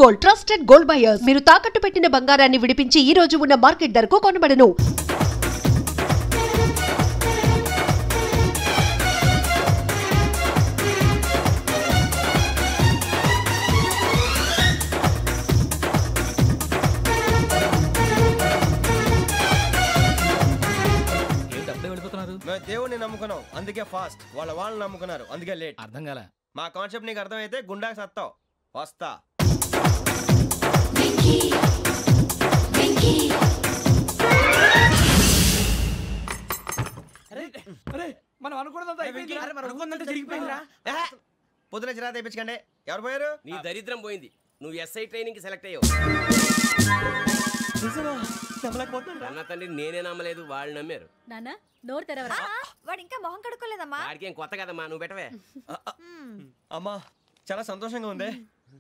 Gold, trusted gold buyers. మీరు తాకట్టు పెట్టిన బంగారాన్ని విడిపించి ఈ రోజు ఉన్న మార్కెట్ ధరకు కొనబడును. దేవుడిని నమ్ముకున్నాం అందుకే ఫాస్ట్, వాళ్ళని నమ్ముకున్నారు అందుకే లేట్. అర్థం కాలే. మా కాన్సెప్ట్ నీకు అర్థమైతే గుండాకి సత్తావు. వస్తా. మనం పొద్దున చిరా తెప్పించకండి. ఎవరు పోయారు? నీ దరిద్రం పోయింది. నువ్వు ఎస్ఐ ట్రైనింగ్ సెలెక్ట్ అయ్యావు. అన్న తండ్రి నేనే నమ్మలేదు, వాళ్ళు నమ్మారు. నాన్న నోరు తెరవరా. వాడు ఇంకా మొహం కడుక్కోలేదమ్మా. వాడికి ఏం కొత్త కదమ్మా, నువ్వు పెట్టవే. అమ్మా చాలా సంతోషంగా ఉంది.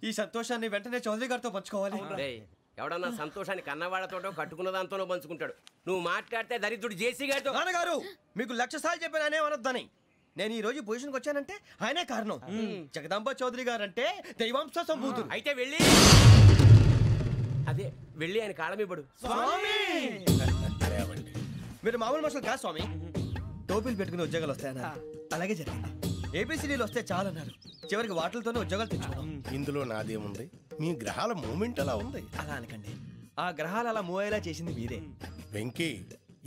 ఈ సంతోషాన్ని వెంటనే చౌదరి గారితో పంచుకోవాలి. ఎవడన్నా సంతోషాన్ని కన్నవాడతోటో కట్టుకున్న దాంతోనో పంచుకుంటాడు. నువ్వు మాట్లాడితే దరిద్రుడు జేసీ గారితో. నాన్నగారు మీకు 1,00,000 సార్లు చెప్పాను అనే అనొద్దని. నేను ఈ రోజు పొజిషన్కి వచ్చానంటే ఆయనే కారణం. జగదాంబ చౌదరి గారు అంటే దైవాంశ సంభూతుడు. అయితే వెళ్ళి ఆయన కాళ్ళమివ్వడు. మీరు మామూలు మనుషులు కాదు స్వామి. టోపీలు పెట్టుకుని ఉద్యోగాలు వస్తాయన్నారు, అలాగే జరిగింది. ఏబిసిడీలు వస్తే చాలన్నారు, చివరికి వాటిలతోనే ఉద్యోగాలు తెచ్చుకున్నాం. ఇందులో నాదేముంది? మీ గ్రహాల మూమెంట్ అలా ఉంది. అలా అనకండి, ఆ గ్రహాలు అలా మూవ్ అయ్యేలా చేసింది మీరే. వెంకీ,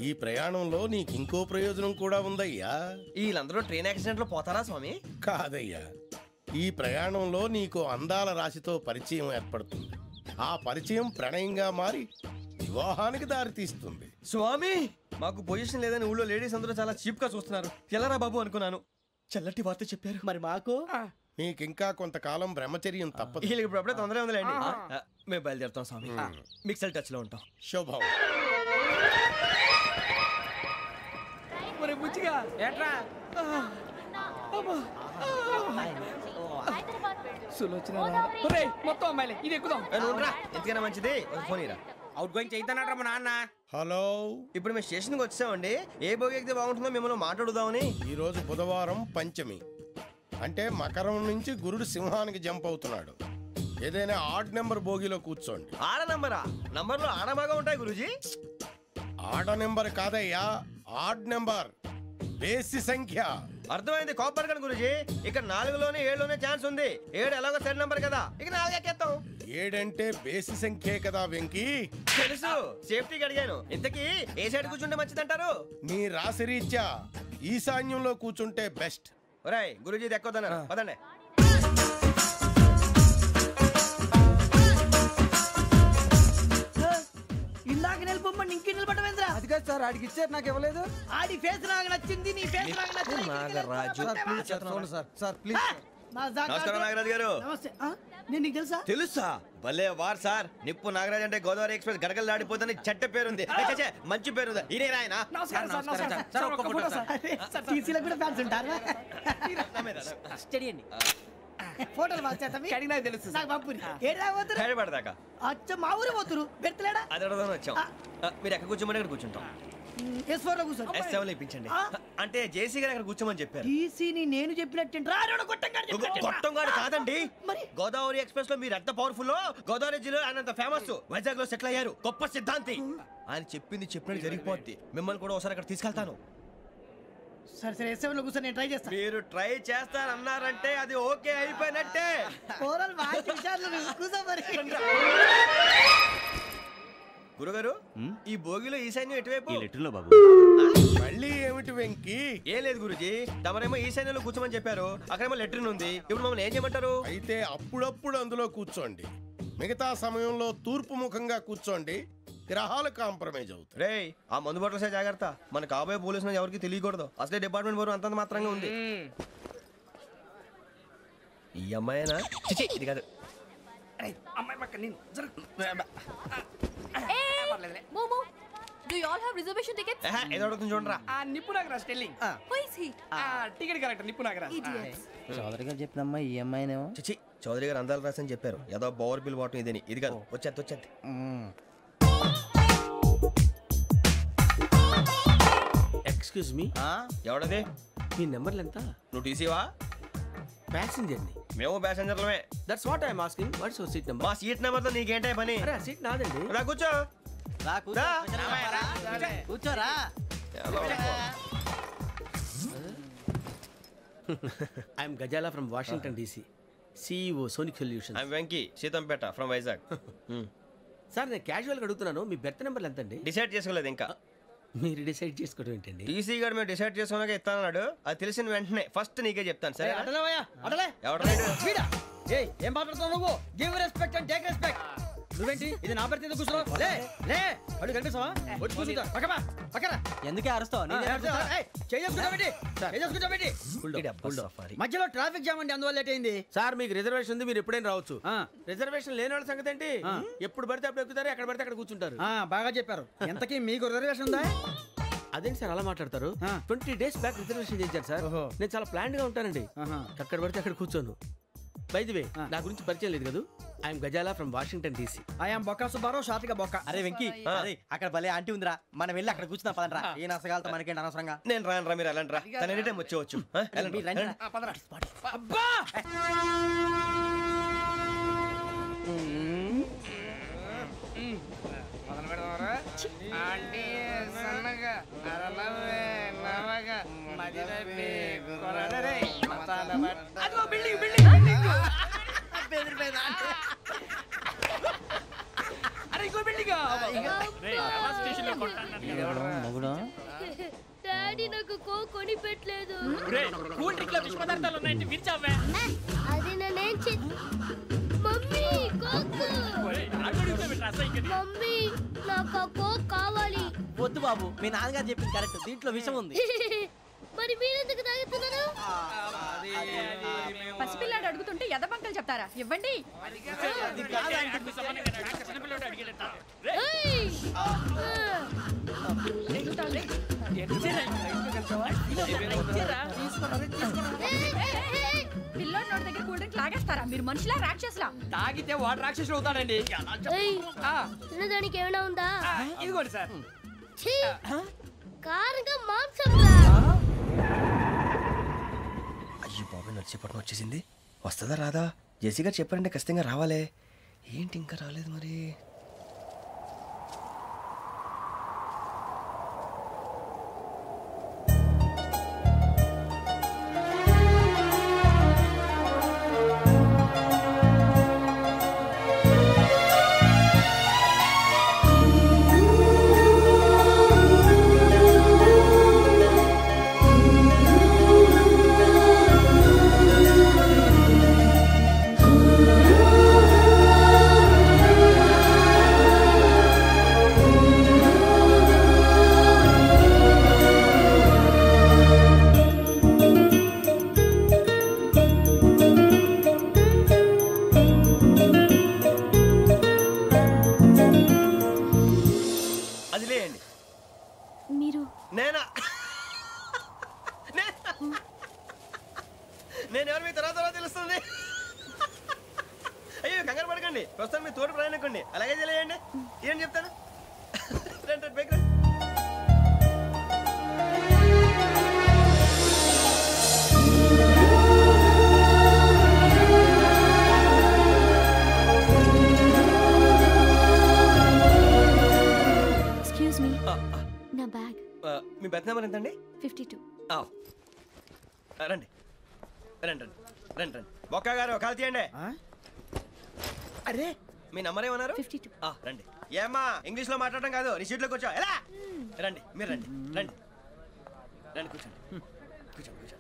ఈ ప్రయాణంలో నీకు ఇంకో ప్రయోజనం కూడా ఉందయ్యా. వీళ్ళందరూ ట్రైన్ యాక్సిడెంట్ లో పోతారా స్వామి? కాదయ్యా, ఈ ప్రయాణంలో నీకు అందాల రాశితో పరిచయం ఏర్పడుతుంది. ఆ పరిచయం ప్రణయంగా మారి వివాహానికి దారితీస్తుంది. స్వామి మాకు పొజిషన్ లేదని ఊళ్ళో లేడీస్ అందరూ చాలా చీప్ గా చూస్తున్నారు. ఎలారా బాబు అనుకున్నాను. చల్లటి వార్త చెప్పారు. మరి మాకు నీకింకా కొంతకాలం బ్రహ్మచర్యం తప్పదు. వీళ్ళకి ఇప్పుడు అప్పుడే తొందరగా ఉందిలేండి. మేము బయలుదేరుతాం స్వామి. మిక్సెల్ టచ్ లో ఉంటాం. శుభం. మొత్తం అమ్మాయిలే, ఇది ఎక్కుదాం. ఎందుకైనా మంచిది ఫోన్ ఇరా. అవుట్ గోయింగ్ చేద్దానట్రా మా నాన్న. హలో, ఇప్పుడు మేము స్టేషన్కి వచ్చామండి. ఏ బోగి ఎక్కితే బాగుంటుందో మిమ్మల్ని మాట్లాడుదామని. ఈరోజు బుధవారం పంచమి, అంటే మకరం నుంచి గురుడు సింహానికి జంప్ అవుతున్నాడు. ఏదైనా ఆడ్ నెంబర్ బోగిలో కూర్చోండి. ఆడ నంబరా? నంబర్లో ఆడ బాగా ఉంటాయి గురూజీ. ఆడ నెంబర్ కాదయ్యా, ఆడ్ నెంబర్, బేసి సంఖ్య. అర్థమైంది. కాపర్ కానీ గురూజీ, ఇక్కడ 4లోనే 7లోనే ఛాన్స్ ఉంది. 7 ఎలాగో సెడ్ నంబర్ కదా, ఇక 4 ఎక్కేస్తాం. 7 అంటే బేసి సంఖ్యే కదా వెంకీ. తెలుసు, సేఫ్టీకి అడిగాను. ఇంతకీ ఏ సైడ్ కూర్చుంటే మంచిదంటారు? నీ రాశి రీత్యా ఈశాన్యంలో కూర్చుంటే బెస్ట్. ఒరేయ్ గురూజీ దెక్కొద్దన్నారు, పదండి. ఇందాక నిలబొమ్మని ఇంకే నిలబడమేంద్రా? అది కాదు సార్, ఆడికి ఇచ్చారు, నాకు ఇవ్వలేదు. ఆడి ఫేస్ నాకు నచ్చింది, నీ ఫేస్ నాకు నచ్చింది. Nagaraju sir please. నమస్కారం నాగరాజు గారు. నమస్తే. నేను నీకు తెలుసా? తెలుసా? భలే వార్ సార్. నిప్పు నాగరాజ్ అంటే గోదావరి ఎక్స్ప్రెస్ గడగలు దాడిపోతుంది చెట్ట పేరుంది. మంచి పేరుంది. ఇదే ఆయన. టీసీలో కూడా ఫ్యాన్స్ ఉంటారా? ఫోటోలు నాకు తెలుసు. నాకు పంపుని పడదాకా అచ్చ మా ఊరు పోతురు పెడతలేడా? అది అడగదామని వచ్చాం. మీరు ఎక్కడ కూర్చోమని అక్కడ కూర్చుంటాం. S4 లో కూర్చో. S7 లో ఇప్పించండి. అంటే జేసీ గారు అక్కడ కూర్చోమని చెప్పారు. టీసీని నేను చెప్పినట్టు గొట్టంగాడు కాదండి. మరి గోదావరి ఎక్స్ప్రెస్ లో మీరు ఎంత పవర్ఫుల్, గోదావరి జిల్లా ఆయన అంత ఫేమస్, వైజాగ్ లో సెటిల్ అయ్యారు, గొప్ప సిద్ధాంతి. ఆయన చెప్పింది చెప్పినట్టు జరిగిపోద్ది. మిమ్మల్ని కూడా ఒకసారి అక్కడ తీసుకెళ్తాను. సరే సరే, S7 లో కూర్చొని నేను ట్రై చేస్తాను. మీరు ట్రై చేస్తారన్నారంటే అది ఓకే అయిపోయినట్టే. గురుగారు, ఈ భోగిలో ఈశాన్యం ఎటువైపు? మళ్ళీ ఏమిటి వెంకీ? ఏం లేదు గురుజీ, తమరేమో ఈశాన్యంలో కూర్చోమని చెప్పారు, అక్కడేమో లెట్రిన్ ఉంది. ఇప్పుడు మమ్మల్ని ఏం చేయమంటారు? అయితే అప్పుడప్పుడు అందులో కూర్చోండి, మిగతా సమయంలో తూర్పు ముఖంగా కూర్చోండి. గ్రహాలు కాంప్రమైజ్ అవుతాయి. రే, ఆ మందు బాటలసే జాగ్రత్త. మన కాబోయే పోలీసులు ఎవరికి తెలియకూడదు. అసలే డిపార్ట్మెంట్ బోరు అంతంత మాత్రంగా ఉంది. ఈ అమ్మాయినా? ఇది కాదు. Hey, Momo, do you all have reservation tickets? ఏదో అడుగుతుంది చూడరా. నిప్పు Nagaraj telling. Who is he? Ticket correct, నిప్పు నాగరాజ్. చౌదరి గారు చెప్పినమ్మా ఈ అమ్మాయినేమో. చిచి, చౌదరి గారు అందాలు రాసని చెప్పారు. ఏదో బోర్ బిల్ బాటం ఇదని. ఇది కాదు, వచ్చేది. Excuse me, ఎవడది? మీ నెంబర్లు ఎంత? నువ్వు టీసీవా? ప్యాసింజర్ని. మేము ప్యాసెంజర్లమే. That's what I'm asking. What's your seat number? మా సీట్ నెంబర్ తో నీకేంటే పని? అరే సీట్ నాదండి. రా కూర్చో. రా. కూర్చోరా. I'm Ghazala from Washington DC, CEO Sonic Solution. I'm Venky Seethampeta from Vizag. Sir నేను క్యాజువల్గా అడుగుతున్నాను, మీ బెర్త్ నెంబర్ ఎంత అండి? డిసైడ్ చేసుకోలేదు ఇంకా. మీరు డిసైడ్ చేసుకోవడం ఏంటండి? టీసీ గారు మేము డిసైడ్ చేసుకున్నాక ఇస్తానన్నాడు. అది తెలిసిన వెంటనే ఫస్ట్ నీకే చెప్తాను. సరే అడలే ఎవడ ఏం మాట్లాడుతున్నావు నువ్వు? Give respect and take respect. నువ్వేంటి ఇది నా పరిస్థితి కూర్చున్నావు? లే లే అడుగు కనిపిస్తావా? వచ్చి కూర్చుంటా. పక్కరా ఎందుకే అరుస్తావు? మధ్యలో ట్రాఫిక్ జామ్ అండి, అందువల్ల లేట్ అయింది. సార్ మీకు రిజర్వేషన్ ఉంది, మీరు ఎప్పుడైనా రావచ్చు. రిజర్వేషన్ లేని వాళ్ళ సంగతి ఏంటి? ఎప్పుడు పడితే అప్పుడు ఎక్కుతారు, ఎక్కడ పడితే అక్కడ కూర్చుంటారు. బాగా చెప్పారు. ఎంతకీ మీకు రిజర్వేషన్ ఉందా? అదేంటి సార్ అలా మాట్లాడతారు? 20 days బ్యాక్ రిజర్వేషన్ చేశారు సార్. నేను చాలా ప్లాన్డ్ గా ఉంటానండి. అక్కడ పడితే అక్కడ కూర్చోను. బై ది వే నా గురించి పరిచయం లేదు కదా, I'm Ghazala from Washington DC. I'm Bokka Subbarao, షాతిక బొక్క. అరే వెంకీ, అరే అక్కడ భలే ఆంటీ ఉందిరా, మనం వెళ్ళి అక్కడ కూర్చున్నా పదనరా. ఏ నసగాలతో మనకేంటి అనవసరంగా. నేను రాను రా, మీరు వెళ్ళండి రా. తన ఎనీ టైం వచ్చేవచ్చు. అబ్బా డాడీ నాకు కొని పెట్టలేదు. అది నేనేం మమ్మీ మమ్మీ నాకు ఆ కోక్ కావాలి. వద్దు బాబు, మీ నాన్నగారు చెప్పింది కరెక్ట్, దీంట్లో విషయం ఉంది. మరి మీరెందుకు తాగుతున్నారు? పసిపిల్లాడు అడుగుతుంటే ఎదబంకలు చెప్తారా? ఇవ్వండి. పిల్లోడు నోటి దగ్గర కూల్ డ్రింక్ లాగేస్తారా? మీరు మనుషులా రాక్షసులా? తాగితే వాడు రాక్షసుడు అవుతాడండి. తినడానికి ఏమైనా ఉందా? ఇదిగోండి సార్. కారంగా మాంసం. అయ్యో బాబాయ్, నడిచేపట్నం వచ్చేసింది. వస్తుందా రాదా? జేసీ గారు చెప్పారంటే ఖచ్చితంగా రావాలే. ఏంటి ఇంకా రాలేదు మరి? నేను ఎవరు మీ తర్వాత తెలుస్తుంది. అయ్యో కంగారు పడకండి, ప్రస్తుతం మీ తోటి ప్రయాణకండి. అలాగే తెలియండి, ఏం చెప్తాను. రండి బైక్ రండి. ఎక్స్క్యూజ్ మీ, నా బ్యాగ్. మీ బెత్ నెంబర్ ఎంతండి? 52. రండి రండి రండి రండి రండి. బొక్క గారు కాల్ తీయండి. అరే మీ నంబర్ ఏమన్నారు? 52. రండి. ఏమ్మా ఇంగ్లీష్ లో మాట్లాడడం కాదు, నీ సీట్లో కూర్చో. ఎలా రండి, మీరు రండి రండి రండి, కూర్చోండి కూర్చోండి కూర్చోండి.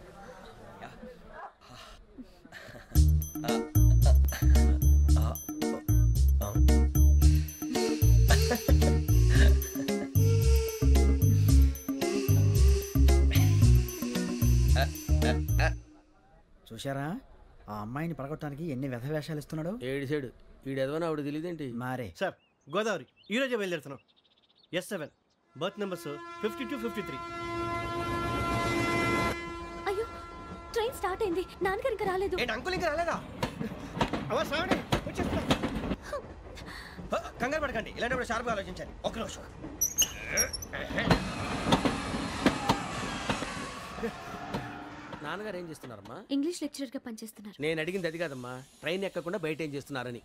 చూశారా ఆ అమ్మాయిని పడగొట్టడానికి ఎన్ని వ్యధ వేషాలు ఇస్తున్నాడు. ఏడు సైడు వీడెదవని ఆవిడ తెలియదేంటి. మారే సార్ గోదావరి ఈరోజే బయలుదేరుతున్నాం. S7 berth numbers 52, 53. అయ్యో ట్రైన్ స్టార్ట్ అయింది, నాన్నగారు ఇంకా రాలేదు. ఏంటి అంకుల్ ఇంకా రాలేదా? కంగారు పడకండి, ఇలాంటప్పుడు షార్ప్గా ఆలోచించండి. ఒక్క నిమిషం. నాన్నగారు ఏం చేస్తున్నారమ్మా? ఇంగ్లీష్ లెక్చరర్ గా పనిచేస్తున్నారు. నేను అడిగింది అది కాదమ్మా, ట్రైన్ ఎక్కకుండా బయట ఏం చేస్తున్నారని.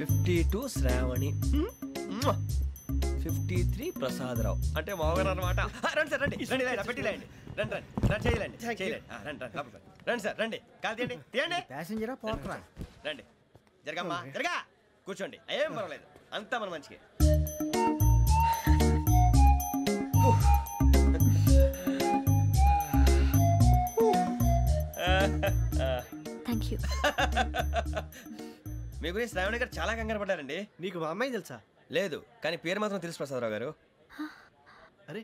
52 శ్రావణి, 53 ప్రసాదరావు అంటే మామగారు అనమాట. రండి సార్ రండి రండి పెట్టిలేండి రండి రండి రండి చేయలేండి చేయలేండి రండి రండి రండి సార్ రండి కాదు తీయండి తీయండి ప్యాసింజరా పోట్రా రండి జరగమ్మా జరగా కూర్చోండి ఏం పర్వాలేదు అంతా మన మంచిగా. Thank you. మీ గురించి శ్రావణి గారు చాలా కంగారు పడ్డారండి. నీకు మా అమ్మాయి తెలుసా? లేదు కానీ పేరు మాత్రం తెలుసు ప్రసాదరావు గారు. అరే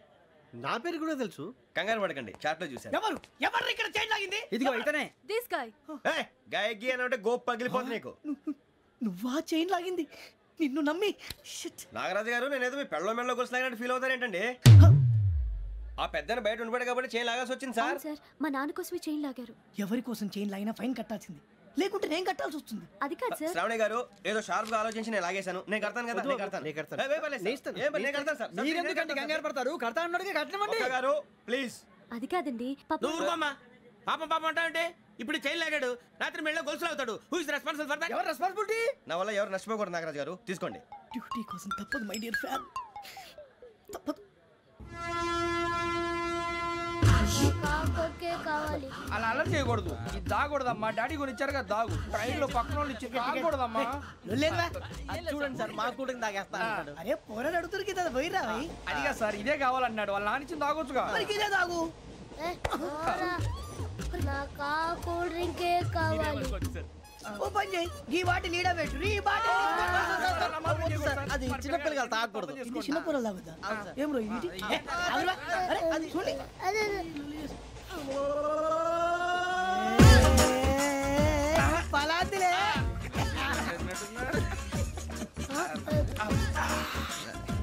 నా పేరు కూడా తెలుసు. కంగారు పడకండి, చాట్లో చూశాను. ఎవరు ఎవరు ఇక్కడ చైన్ లాగింది? ఇదిగో ఇతనే. This guy. గాయకి అని అంటే గోప్ పగిలిపోతుంది నీకు. నువ్వా చైన్ లాగింది? నిన్ను నమ్మి. నాగరాజు గారు నేనేదో మీ పెళ్ళ మెళ్ళ గురిసిలాగినట్టు ఫీల్ అవుతారేంటండి? ఆ పెద్దని బయట ఉండిపోయాడు కాబట్టి చైన్ లాగాల్సి వచ్చింది సార్. సార్ మా నాన్న కోసమే చైన్ లాగారు. ఎవరి కోసం చైన్ లాగినా ఫైన్ కట్టాల్సింది, లేకుంటే నేను కట్టాల్సి వస్తుంది. అది కాదు సార్. శ్రావణి గారు ఏదో షార్ప్ గా ఆలోచించి నేను లాగేశాను. నేను కడతాను కదా, నేను కడతాను. నేను కడతాను సార్. మీరెందుకంటే కంగారు పడతారు? కడతా అన్నాడుగా కట్టమండి. గారు ప్లీజ్. అది కాదండి నువ్వు ఊరుకోమ్మా. పాపం పాపం అంటావంటే ఇప్పుడు చైన్ లాగాడు, రాత్రి మెళ్ళ గొలుసులు అవుతాడు. Who is responsible for that? ఎవరు రెస్పాన్సిబిలిటీ? నా వల్ల ఎవరు నష్టపోకూడదు నాగరాజు గారు, తీసుకోండి. డ్యూటీ కోసం తప్పదు మై డియర్ ఫ్యాన్, తప్పదు. అలా అలర్ చేయకూడదు. ఇది దాగకూడదమ్మా. డాడీ కొని ఇచ్చారు కదా దాగు. ట్రైన్ లో పక్కన వాళ్ళు ఇచ్చి దాగకూడదమ్మా. చూడండి సార్ మా కూడా తాగేస్తా. అరే పోరాడు అడుగుతారు కదా పోయిరా. అదిగా సార్ ఇదే కావాలన్నాడు. వాళ్ళ నాన్న ఇచ్చింది తాగొచ్చుగా. ఇదే తాగు. ఓ పని చేయి, ఈ బాటి లీడ పెట్టు. ఈ బాటి అది చిన్నపిల్లలు తాగకూడదు. ఇది చిన్న పొరలు తాగుతా. ఏం రో ఇది? అరే అది చూడండి. పలాతిలే.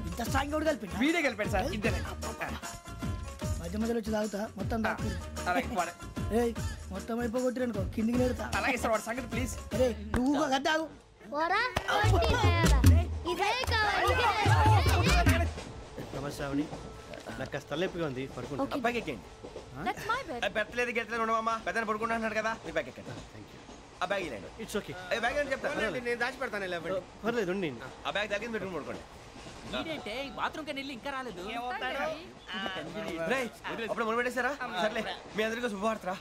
ఇంత స్ట్రాంగ్ కూడా కలిపి వీడే కలిపాడు సార్. ఇద్దరే మధ్య మధ్యలో వచ్చి తాగుతా. మొత్తం తాగు. అలాగే మొత్తం అయిపోగొట్టిరనుకో కిందికి నేడుతా. అలాగే సార్ వాడు సంగతి ప్లీజ్. అరే నువ్వు కదా తాగు. నమస్తే శ్రావణి, నాకు కాస్త తలెప్పిగా ఉంది, పడుకుంటా. అబ్బాయికి ఎక్కండి. That's my bed. పెట్టలేదు గెట్టలేదు ఉండవమ్మా. పెద్దని పడుకుంటున్నాడు కదా, మీ బ్యాగ్ ఎక్కండి. ఆ బ్యాగ్ ఇలాండి. It's okay. బ్యాగ్ అని చెప్తాను. నేను దాచి పెడతాను. పర్లేదు ఉండి. ఆ బ్యాగ్ తగ్గింది పెట్టుకుని పడుకోండి. బాత్రూమ్ కి వెళ్ళి ఇంకా రాలేదు. అప్పుడు మొదలు పెట్టేశారా? సర్లే మీ అందరికీ శుభవార్తరా.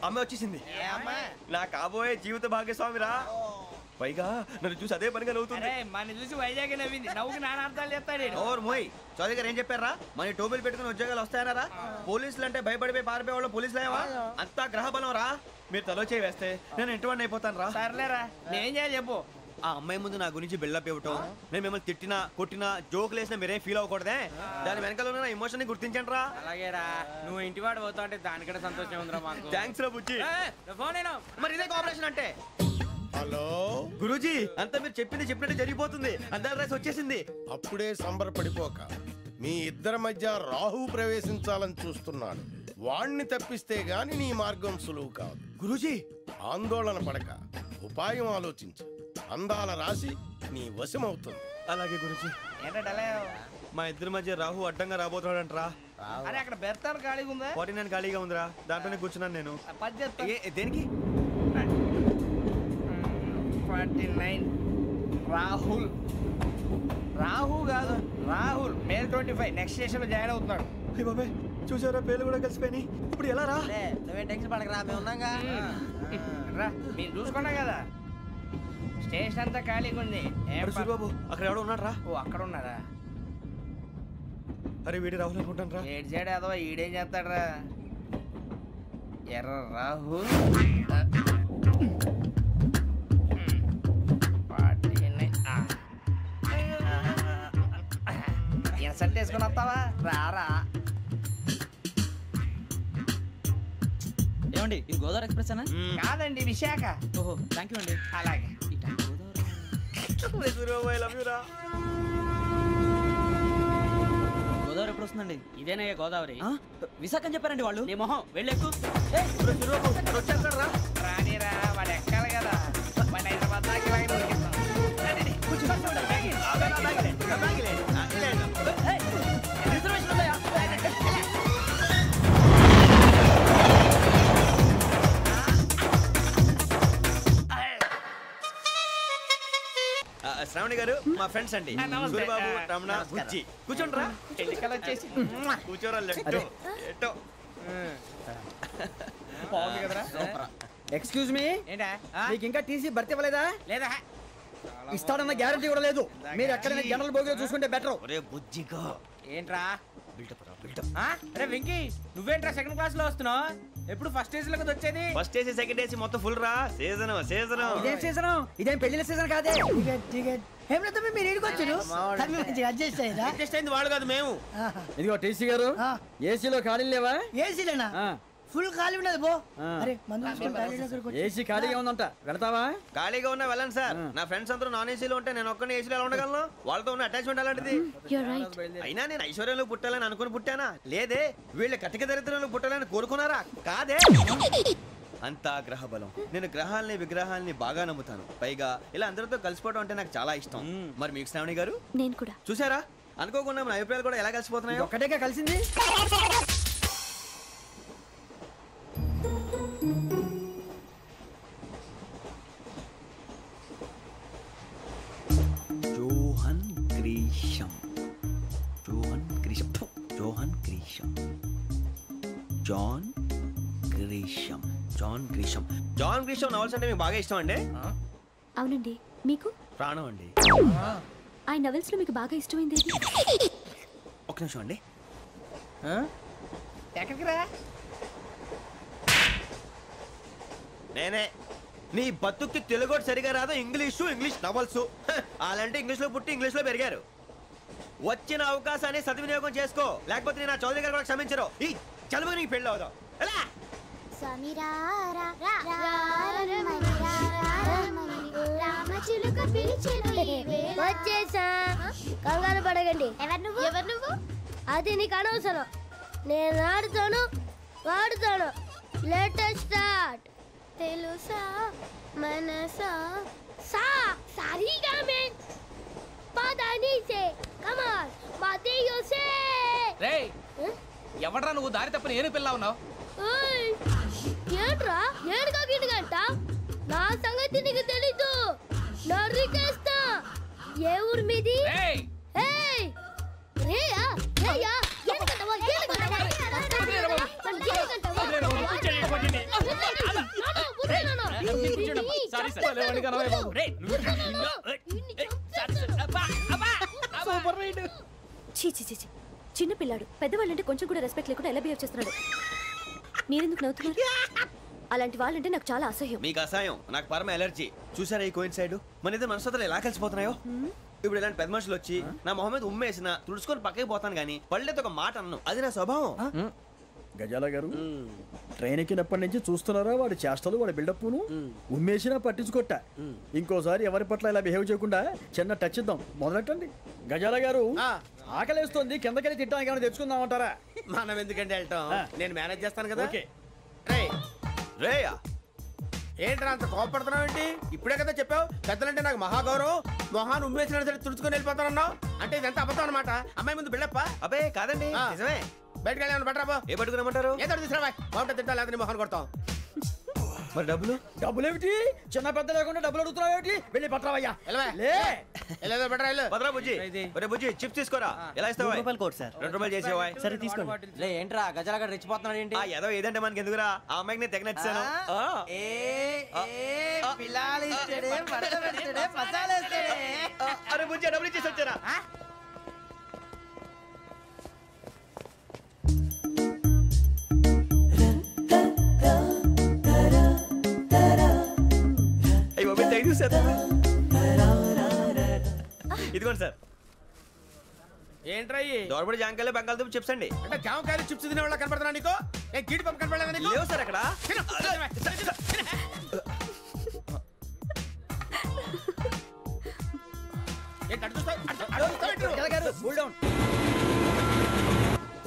అమ్మ వచ్చేసింది. నా కాబోయే జీవిత భాగ్యస్వామిరా. పైగా నన్ను చూసి అదే పనిగా నవ్వుతుంది. మన చూసి వైజాగ్ నవ్వింది. నవ్వుకి నాన్న అర్థాలు చెప్తాడు. ఓర్ మోయ్ చౌదరి గారు ఏం చెప్పారా? మన టోబీలు పెట్టుకుని ఉద్యోగాలు వస్తాయనరా? పోలీసులు అంటే భయపడిపోయి పారిపోయే వాళ్ళు పోలీసులు అయ్యావా? అంతా గ్రహ బలం రా. మీరు తలో చేయి వేస్తే నేను ఇంటివాడిని అయిపోతాను రా. సర్లేరా నేనేం చేయాలి చెప్పు. ఆ అమ్మాయి ముందు నా గురించి బిల్డప్ ఇవ్వటం, నేను మిమ్మల్ని తిట్టినా కొట్టినా జోకులు వేసినా మీరేం ఫీల్ అవ్వకూడదే. దాని వెనకాల ఉన్న ఎమోషన్ ని గుర్తించండి రా. అలాగేరా నువ్వు ఇంటివాడు పోతా అంటే దానికంటే సంతోషం ఉందిరా మాకు. థ్యాంక్స్ రా బుజ్జి. ఫోన్ అయినా మరి ఇదే కోఆపరేషన్ అంటే. హలో గురూజీ, అంతా మీరు చెప్పింది చెప్పినట్టు జరిగిపోతుంది. అందాల రైస్ వచ్చేసింది. అప్పుడే సంబరపడిపోక. మీ ఇద్దరి మధ్య రాహు ప్రవేశించాలని చూస్తున్నాడు. వాణ్ణి తప్పిస్తే గాని నీ మార్గం సులువు కాదు. గురూజీ ఆందోళన పడక, ఉపాయం ఆలోచించు. అందాల రాశి నీ వశమవుతుంది. అలాగే గురూజీ. మా ఇద్దరి మధ్య రాహు అడ్డంగా రాబోతున్నాడంటరా. అరే అక్కడ బెర్తాను ఖాళీగా ఉందా? 49 ఖాళీగా ఉందిరా, దాంట్లోనే కూర్చున్నాను నేను. దేనికి? 49 రాహుల్. రాహు కాదు రాహుల్. మే 25 నెక్స్ట్ స్టేషన్ లో జాయిన్ అవుతున్నాడు. బాబాయ్ చూసారా, పేర్లు కూడా కలిసిపోయినాయి. ఇప్పుడు ఎలా రా? నువ్వేం టెన్షన్ పడకరా, మేము ఉన్నాగా. రా మీరు చూసుకున్నా కదా స్టేషన్ అంతా ఖాళీగా ఉంది. బాబు అక్కడ ఎవడో ఉన్నాడు రా. ఓ అక్కడ ఉన్నారా? అరే వీడి రాహుల్ అనుకుంటాను రా. ఏడు సైడ్ అదో ఈడేం చేస్తాడరా? ఎర్ర రాహుల్. ఇన్సల్ట్ వేసుకుని వస్తావా? రారా. ఏమండి ఇది గోదావరి ఎక్స్ప్రెస్ అనా? కాదండి విశాఖ. ఓహో థ్యాంక్ యూ అండి. అలాగే గోదావరి ఎప్పుడు వస్తుందండి? ఇదేనయ్య గోదావరి. విశాఖ అని చెప్పారండి వాళ్ళు. నీ మొహం వెళ్ళెక్కు. రానిరా వాడు ఎక్కాలి కదా. వాడిని హైదరాబాద్ దాకా ఇలాగే దొరికిస్తాం. రిజర్వేషన్ ఉందా? శ్రావణి గారు మా ఫ్రెండ్స్ అండి. సూరిబాబు, రమణ, బుజ్జి. కూర్చోండిరా. కూర్చోరా. ఎక్స్క్యూజ్ మీ, మీకు ఇంకా టీసీ భర్తీ ఇవ్వలేదా? లేదా ఇస్తాడన్న గ్యారంటీ కూడా లేదు. మీరు ఎక్కడైనా జనరల్ బోగిలో చూసుకుంటే బెటర్. ఒరే బుజ్జిగా ఏంట్రా అరే వెంకీ, నువ్వేంట్రా సెకండ్ క్లాస్ లో వస్తున్నావు? ఎప్పుడు ఫస్ట్ ఏసీ లో కదా వచ్చేది? ఫస్ట్ ఏసీ సెకండ్ ఏసీ మొత్తం ఫుల్ రా. సీజన్ ఇదేం సీజన్? ఇదేం పెళ్లిన సీజన్ కాదే. మీరు ఏడుకొచ్చారు అడ్జస్ట్ అయింది వాళ్ళు కాదు మేము. ఇదిగో టీసీ గారు, ఏసీలో ఖాళీ లేవా? ఏసీలేనా? ఫుల్ ఖాళీ ఉన్నది బో. అరే ఏసీ ఖాళీగా ఉందంట, వెళ్తావా? ఖాళీగా ఉన్నా వెళ్ళండి సార్. నా ఫ్రెండ్స్ అందరూ నాన్ ఏసీలో ఉంటే నేను ఒక్కనే ఏసీలో ఎలా ఉండగలను? వాళ్ళతో ఉన్న అటాచ్మెంట్ అలాంటిది. అయినా నేను ఐశ్వర్యంలో పుట్టాలని అనుకుని పుట్టానా? లేదే. వీళ్ళ కటిక దరిద్రంలో పుట్టాలని కోరుకున్నారా? కాదే. అంతా గ్రహ బలం. నేను గ్రహాలని విగ్రహాలని బాగా నమ్ముతాను. పైగా ఇలా అందరితో కలిసిపోవడం అంటే నాకు చాలా ఇష్టం. మరి మీకు శ్రావణి గారు? నేను కూడా. చూసారా, అనుకోకుండా మన అభిప్రాయాలు కూడా ఎలా కలిసిపోతున్నాయో. ఒక్కటేగా కలిసింది. John Grisham. John Grisham. John Grisham. John Grisham. John Grisham. John Grisham novels అంటే మీకు బాగా ఇష్టం అండి? అవునండి. మీకు? ప్రాణం అండి. ఆ నవల్స్ లో మీకు బాగా ఇష్టమైంది? ఒక నిమిషం అండి. ఎక్కడికి రా? నేనే. నీ బతుక్కి తెలుగు సరిగా రాదు. English novels. అలాంటి ఇంగ్లీష్ లో పుట్టి ఇంగ్లీష్ లో పెరిగారు. వచ్చిన అవకాశాన్ని సద్వినియోగం చేసుకో, లేకపోతే నేను చౌదరి గారు కూడా క్షమించరు. ఈ చదువు నీకు పెళ్ళి అవుదాం. ఎలా వచ్చేసా, కంగారు పడగండి. ఎవరు నువ్వు? అది నీకు అనవసరం. నేను ఆడుతాను, వాడుతాను. Latest start. తెలుసా మనసా సా సారీగా మెన్ పదని సే కమాన్ మాదేయో సే. రేయ్, ఎవడ్రా నువ్వు? దారి తప్పని ఏను పిల్ల ఉన్నావు? ఓయ్ ఏంట్రా ఏడుగా గిడుగంట? నా సంగతి నీకు తెలీదు. నరికేస్తా. ఏ ఊరు మీది? ఏయ్ రేయా రేయా ఏడుగంటవా ఏడుగంటవా చిన్న పిల్లాడు. పెద్దవాళ్ళంటే కొంచెం కూడా రెస్పెక్ట్ లేకుండా ఎలా బిహేవ్ చేస్తున్నాడు? మీరెందుకు నవ్వుతున్నారు? అలాంటి వాళ్ళంటే నాకు చాలా అసహ్యం. మీకు అసహ్యం, నాకు పరమ ఎలర్జీ. చూసారా ఈ కోయిన్సైడ్? మన ఇద్దరు మనస్తత్వాలు ఎలా కలిసిపోతున్నాయో. ఇప్పుడు ఇలాంటి పెద్ద మనుషులు వచ్చి నా మొహం మీద ఉమ్మేసిన తుడుచుకొని పక్కకి పోతాను కానీ పళ్ళేతో ఒక మాట అన్ను. అది నా స్వభావం. గజాల గారు, ట్రైన్ ఎక్కినప్పటి నుంచి చూస్తున్నారా వాడి చేష్టలు, వాడి బిల్డప్ను? ఉమ్మేసినా పట్టించుకోట. ఇంకోసారి ఎవరి పట్ల ఇలా బిహేవ్ చేయకుండా చిన్న టచ్ ఇద్దాం. మొదలెట్టండి. గజాల గారు, ఆకలేస్తుంది, కిందకెళ్ళి తిట్టడానికి ఏమైనా తెచ్చుకుందామంటారా? మనం ఎందుకంటే వెళ్తాం, నేను మేనేజ్ చేస్తాను కదా. రేయా ఏంట్రా అంత కోపడుతున్నావు ఏంటి? ఇప్పుడే కదా చెప్పావు పెద్దలంటే నాకు మహాగౌరవం, మొహాన్ని ఉమ్మేసిన సరే తుడుచుకొని వెళ్ళిపోతానన్నావు. అంటే ఇదంతా అబద్ధం అనమాట. అమ్మాయి ముందు బిల్డప్ప? అబ్బే కాదండి, నిజమే. బయటకు వెళ్ళి బట్రాబో. ఏ పట్టుకురమ్మంటారు? ఏదో తీసుకురా బాగుంటే తింటా, లేదా మొహన్ కొడతాం. మరి డబ్బులు? డబ్బులు ఏమిటి? చిన్న పెద్ద లేకుండా డబ్బులు అడుగుతున్నావు ఏమిటి? వెళ్ళి పట్రావయ్యా. పదరా బుజ్జి. ఒరే బుజ్జి, చిప్స్ తీసుకోరా. ఎలా ఇస్తావా? Court sir. 2 రూపాయలు చేసేవా? సరే తీసుకోండి. ఏంట్రా గజాల రెచ్చిపోతున్నాడు ఏంటి? ఏదో ఏదంటే మనకి ఎందుకురా? ఆ అమ్మాయికి నేను తెగ నచ్చాను. అరే బుజ్జి, డబ్బులు ఇచ్చేసి వచ్చారా? ఇదిగోండి సార్. ఏంట్రా దోరబడి జాంకాయలు బంగాళదుంప చిప్స్ అండి. అంటే జామకాయలు చిప్స్ తినే వాళ్ళ కనపడుతున్నా నీకు? ఏ గీడి పంపు కనపడలేదా నీకు? లేవు సార్ అక్కడ.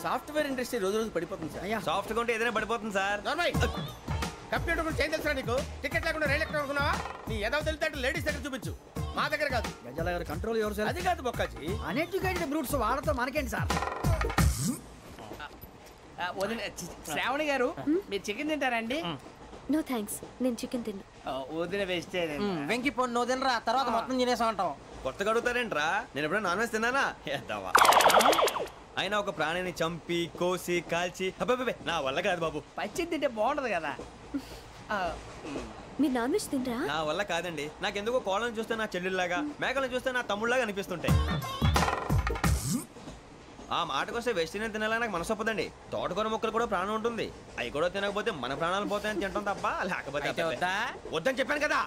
సాఫ్ట్వేర్ ఇండస్ట్రీ రోజు రోజు పడిపోతుంది సార్. సాఫ్ట్ గా ఉంటే ఏదైనా పడిపోతుంది సార్. కంప్యూటర్ గురించి ఏం తెలుసా నీకు? టికెట్ లేకుండా రైలు ఎక్కడ అనుకున్నావా? నీ ఏదో తెలితే లేడీస్ దగ్గర చూపించు, మా దగ్గర కాదు. గజాల గారు కంట్రోల్ ఎవరు సార్? అది కాదు బొక్కాజీ, అన్ఎడ్యుకేటెడ్ బ్రూట్స్ వాళ్ళతో మనకేంటి సార్? శ్రావణి గారు, మీరు చికెన్ తింటారండి? నో థ్యాంక్స్, నేను చికెన్ తిన్నా. వదిన వేస్తే వెంకి పొన్ను నువ్వు తినరా, తర్వాత మొత్తం తినేసా ఉంటాం. కొత్తగా అడుగుతారేంట్రా? నేను ఎప్పుడైనా నాన్ వెజ్ తిన్నానా? ఎద్దావా. అయినా ఒక ప్రాణిని చంపి కోసి కాల్చి అబ్బబ్బే నా వల్ల కాదు బాబు. పచ్చి తింటే బాగుంటది కదా. మీరు నాన్ వెజ్ తినరా? నా వల్ల కాదండి. నాకెందుకో కోళ్ళని చూస్తే నా చెల్లెళ్ళలాగా, మేకలను చూస్తే నా తమ్ముళ్ళలాగా అనిపిస్తుంటాయి. ఆ మాటకొస్తే వెస్టిరియన్ తినాలని నాకు మనసు ఒప్పదండి. తోటకూర మొక్కలు కూడా ప్రాణం ఉంటుంది. అవి కూడా తినకపోతే మన ప్రాణాలు పోతాయని తింటాం తప్ప లేకపోతే వద్దని చెప్పాను కదా.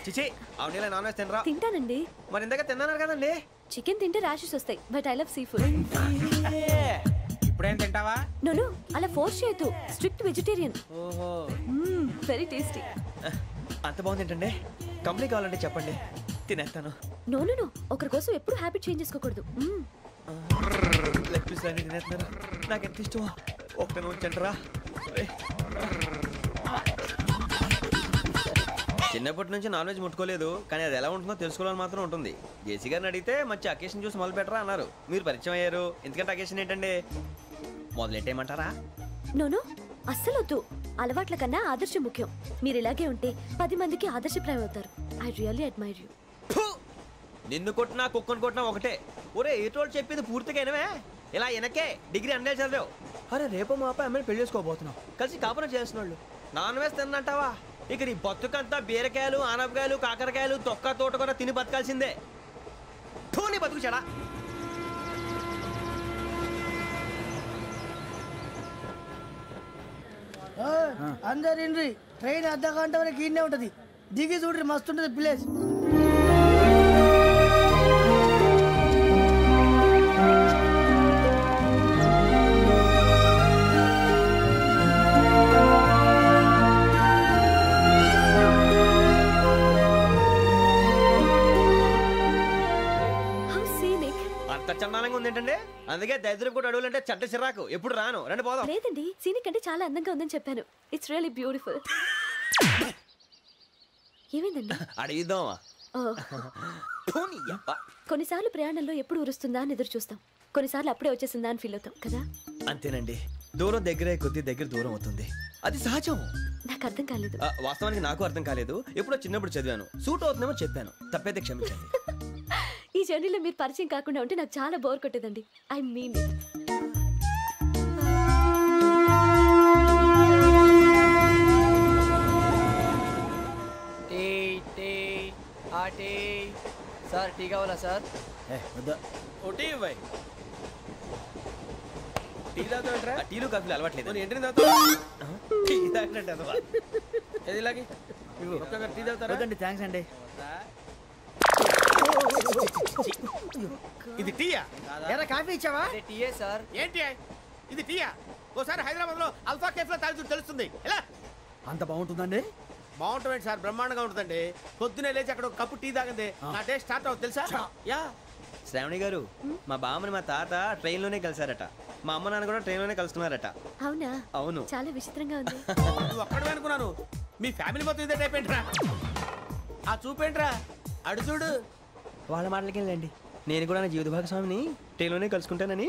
చిచి అవునీ నాన్ వెజ్ తినరా? తింటానండి. మరి ఇందాక తిన్నాను కదండి. చికెన్ తింటే ర్యాషెస్ వస్తాయి, but I love sea food. ఇప్పుడేం తింటావా? నో అలా ఫోర్స్ చేయొద్దు. Strict vegetarian. ఓహో, వెరీ టేస్టీ. అంత బాగుంది ఏంటండి? కంప్లీట్ కావాలంటే చెప్పండి, తినేస్తాను. నో ఒకరి కోసం ఎప్పుడు హ్యాబిట్ చేంజ్ చేసుకోకూడదు. లెగ్ పీస్ అన్ని తినేస్తున్నారు. నాకు ఎంత ఇష్టమో ఒక్క ఉంచండిరా. చిన్నప్పటి నుంచి నాన్ వెజ్ ముట్టుకోలేదు, కానీ అది ఎలా ఉంటుందో తెలుసుకోవాలని మాత్రం ఉంటుంది. జేసీ గారిని అడిగితే మంచి అకేషన్ చూసి మొదలు పెట్టరా అన్నారు. మీరు పరిచయం అయ్యారు, ఎందుకంటే అకేషన్ ఏంటండి? మొదలెట్టేయమంటారా? నో అస్సలు వద్దు. అలవాట్ల కన్నా ఆదర్శం ముఖ్యం. మీరు ఇలాగే ఉంటే 10 మందికి ఆదర్శప్రాయం అవుతారు. I really admire you. నిన్ను కొట్టినా కుక్కను కొట్టినా ఒకటే. ఒరే ఏటోళ్ళు చెప్పింది పూర్తిగా వినవే. ఇలా వెనకే డిగ్రీ అన్నే చదివావు. అరే రేపు మా అబ్బాయి అమ్మని పెళ్లి చేసుకోబోతున్నావు, కలిసి కాపురం చేసిన వాళ్ళు నాన్ వెజ్ తిన్నంటావా? ఇక నీ బతుకంతా బీరకాయలు, ఆనపకాయలు, కాకరకాయలు, తొక్క తోట కూడా తిని బతకాల్సిందే. నీ బతుకు చెడా. అందరు ఇండ్రి, ట్రైన్ అర్ధ గంట వరకు ఇన్నే ఉంటది. దిగి చూడ్రి, మస్తు ఉంటది ప్లేస్. చందానంగా ఉంది ఏంటండి? అందుకే దరిద్రం కూడా అడవులు అంటే చెడ్డ చిరాకు. ఎప్పుడు రాను, రండి పోదాం. లేదండి, సీనిక్ అంటే చాలా అందంగా ఉందని చెప్పాను. It's really beautiful. ఏమైందండి? అడిగిద్దామా? కొన్నిసార్లు ప్రయాణంలో ఎప్పుడు ఉరుస్తుందా అని ఎదురు చూస్తాం, కొన్నిసార్లు అప్పుడే వచ్చేసిందా అని ఫీల్ అవుతాం కదా. అంతేనండి, దూరం దగ్గరే కొద్ది దగ్గర దూరం అవుతుంది, అది సహజం. నాకు అర్థం కాలేదు. వాస్తవానికి నాకు అర్థం కాలేదు. ఎప్పుడో చిన్నప్పుడు చదివాను, సూట్ అవుతుందేమో చెప్పాను, తప్పైతే క్షమించండి. ఈ జర్నీలో మీరు పరిచయం కాకుండా ఉంటే నాకు చాలా బోర్ కొట్టేదండి. I mean it. Sir tea కావాలా సార్? టీలు కాఫీలు అలవాట్లేదు. థ్యాంక్స్ అండి. ఇది టీయా? ఎరా కాఫీ ఇచ్చావా? టీయే సార్. ఏంటి ఇది టీయా? ఓసారి హైదరాబాద్ లో అల్ఫా కేఫ్ లో తాగుతూ తెలుస్తుంది. ఎలా అంత బాగుంటుందండి? బాగుంటుంది సార్, బ్రహ్మాండంగా ఉంటుందండి. పొద్దునే లేచి అక్కడ ఒక కప్పు టీ తాగింది నా డే స్టార్ట్ అవుతుంది తెలుసా? యా. శ్రావణి గారు, మా బామ్మని మా తాత ట్రైన్ లోనే కలిసారట, మా అమ్మ నాన్న కూడా ట్రైన్ లోనే కలుస్తున్నారట. అవునా? అవును. చాలా విచిత్రంగా ఉంది. నువ్వు ఒక్కడే అనుకున్నాను, మీ ఫ్యామిలీ మొత్తం ఇదే టైప్ ఏంట్రా? ఆ చూపేంట్రా, అడు చూడు. వాళ్ళ మాటలకి వెళ్ళండి, నేను కూడా నా జీవిత భాగస్వామిని ట్రైన్ లోనే కలుసుకుంటానని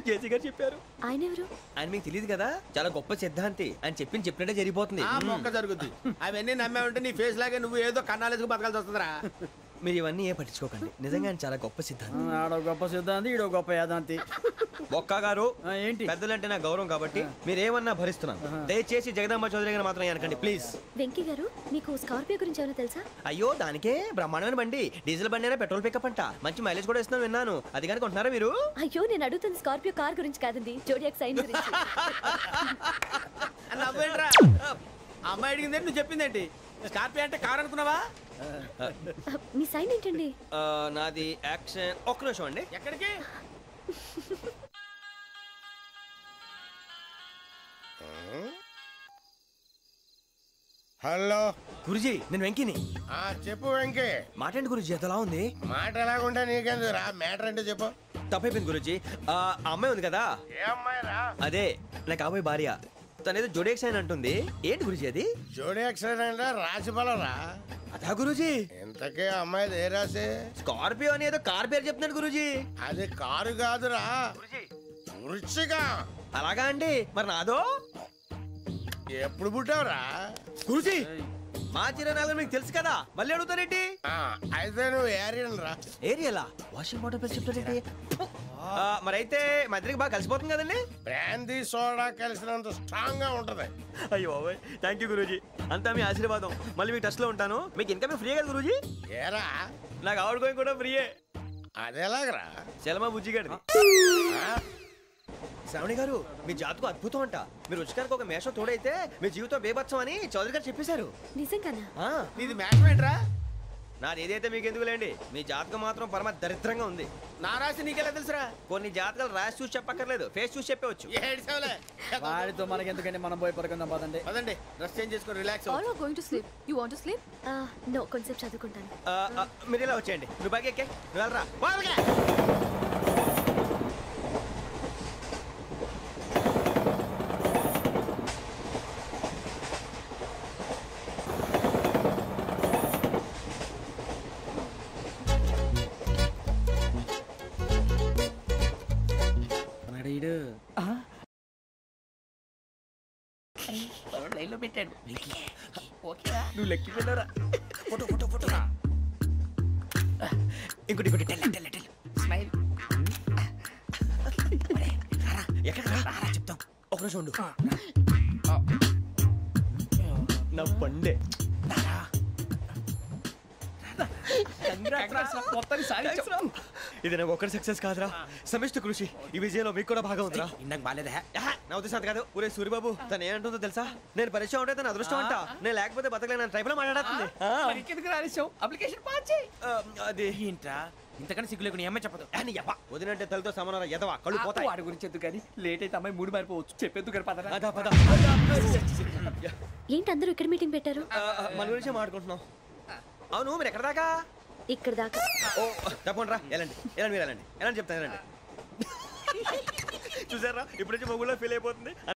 జేసీ గారు చెప్పారు. ఆయన ఎవరు? ఆయన మీకు తెలియదు కదా, చాలా గొప్ప సిద్ధాంతి. ఆయన చెప్పినట్టే జరిగిపోతుంది. మొక్క జరుగుద్ది. అవన్నీ నమ్మావంటే నీ ఫేస్ లాగే నువ్వు ఏదో కన్నాలేసుకు బతకాల్సి వస్తుందిరా. మీరు ఇవన్నీ ఏ పట్టించుకోకండి, నిజంగా ఆయన చాలా గొప్ప సిద్ధాంతి. ఆడో గొప్ప సిద్ధాంతి, ఈడో గొప్ప యాదాంతి. ఒక్క గారు ఏంటి? పెద్దలంటే నా గౌరవం కాబట్టి మీరు ఏమన్నా భరిస్తున్నాను. దయచేసి జగదాంబ చౌదరి గారు మాత్రం అనకండి ప్లీజ్. వెంకీ గారు, మీకు స్కార్పియో గురించి ఏమైనా తెలుసా? అయ్యో దానికే బ్రహ్మాండమైన బండి, డీజిల్ బండి అయినా పెట్రోల్ పికప్ అంట, మంచి మైలేజ్ కూడా ఇస్తున్నాను విన్నాను. అది కానీ కొంటున్నారా మీరు? అయ్యో నేను అడుగుతుంది స్కార్పియో కార్ గురించి కాదండి, జోడియాక్ సైన్ గురించి. అమ్మాయి అడిగింది నువ్వు చెప్పిందేంటి? స్కార్పియో అంటే కార్ అనుకున్నావా? మీ సైన్ ఏంటండి? నాది యాక్షన్. ఒక్క నిమిషం అండి. ఎక్కడికి? హలో గురుజీ, నేను వెంకీని. చెప్పు వెంకీ. మాట ఏంటి గురుజీ, ఎంతలా ఉంది? మాట ఎలాగుంటా నీకెందుకు రా, మ్యాటర్ అంటే చెప్పు. తప్పైపోయింది గురుజీ. ఆ అమ్మాయి ఉంది కదా, ఏ అమ్మాయి రా? అదే నా కాబోయే భార్య. తనేదో జోడేక్స్ అని అంటుంది. ఏంటి గురుజీ అది? జోడి యాక్సిడెంట్ రాసి బలరా? అదా గురుజీ. ఇంతకే అమ్మాయి ఏ రాసి? స్కార్పియో అని ఏదో కార్ పేరు చెప్తున్నాడు గురుజీ. అది కారు కాదురా, వృచ్చిక. అలాగా అండి, మరి నాదో? ఎప్పుడు పుట్టావురా? గురుజీ మా చిరనాలు మీకు తెలుసు కదా, మళ్ళీ అడుగుతారేంటి? అయితే నువ్వు ఏరియన్ రా. ఏరియలా? వాషింగ్ వాటర్ పేరు చెప్తారేంటి? మరైతే మా ఇద్దరికి బాగా కలిసిపోతుంది కదండి. బ్రాందీ సోడా కలిసినంత స్ట్రాంగ్ గా ఉంటది. అయ్యో థ్యాంక్ యూ గురూజీ, అంతా మీ ఆశీర్వాదం. మళ్ళీ మీ టచ్ లో ఉంటాను. మీకు ఇంకా ఫ్రీ కదా గురూజీ? ఏరా నాకు ఆవిడ గోయింగ్ కూడా ఫ్రీయే. అదేలాగరా? చలమా బుజ్జి గారిది. శ్రావణి గారు మీ జాతకు అద్భుతం అంట. మీరు రుచికారికి ఒక మేషం తోడైతే మీ జీవితం బేబత్సం అని చౌదరి గారు చెప్పేశారు. నిజంగానా? ఇది మేషం ఏంట్రా? నాది ఏదైతే మీకు ఎందుకులేండి, మీ జాతకం మాత్రం పరమ దరిద్రంగా ఉంది. నా రాసి నీకెలా తెలుసురా? కొన్ని జాతకాలు రాసి చూసి చెప్పక్కర్లేదు, ఫేస్ చూసి చెప్పవచ్చు. వాడితో మనకి ఎందుకంటే మనం పోయి పడుకుందాం పదండి. పదండి, డ్రెస్ చేంజ్ చేసుకొని relax. All are going to sleep. You want to sleep? No, కొంచెం చదువుకుంటాను. మీరు ఇలా వచ్చేయండి. నువ్వు బాగా ఎక్కే, నువ్వు వెళ్ళరా. లైన్లో పెట్టాడు. నువ్వు లెక్కి వెళ్ళరా. Photo photo photo. ఇంకోటి స్మైల్. ఎక్కడ చెప్తాం. ఒక రోజు ఉండు. నా పండే ఇది నాకు ఒక్కరి సక్సెస్ కాదురా, సమిష్టి కృషి. ఈ విజయంలో మీకు కూడా భాగం ఉందిరా. ఇందాక బాగాలేదా? నా ఉద్దేశం కాదు. ఊరే సూరిబాబు తను ఏమంటుందో తెలుసా? నేను పరిచయం ఉంటే తన అదృష్టం అంట. నేను లేకపోతే బతకలేను ట్రైబ్ లో మాట్లాడుతుంది. అప్లికేషన్ పాస్ చేయి. అది ఏంట్రా ఇంతకన్నా సిగ్గు లేకుండా ఏమై చెప్పదు. వదినంటే తలతో సమానం ఎదవా, కళ్ళు పోతాయి. వాడి గురించి ఎందుకు కానీ లేట్ అయితే అమ్మాయి మూడు మారిపోవచ్చు. చెప్పేందుకు కానీ పద. అదా పద. ఏంటి అందరూ ఇక్కడ మీటింగ్ పెట్టారు? మన గురించి మాట్లాడుకుంటున్నాం. అవును మీరు ఎక్కడ దాకా? ఇక్కడ దాకా. ఓ తప్పకుండా రా, వెళ్ళండి వెళ్ళండి, మీరు వెళ్ళండి, వెళ్ళండి చెప్తాను, వెళ్ళండి. చూసారా ఇప్పుడు నుంచి మొగుల్లో ఫీల్ అయిపోతుంది.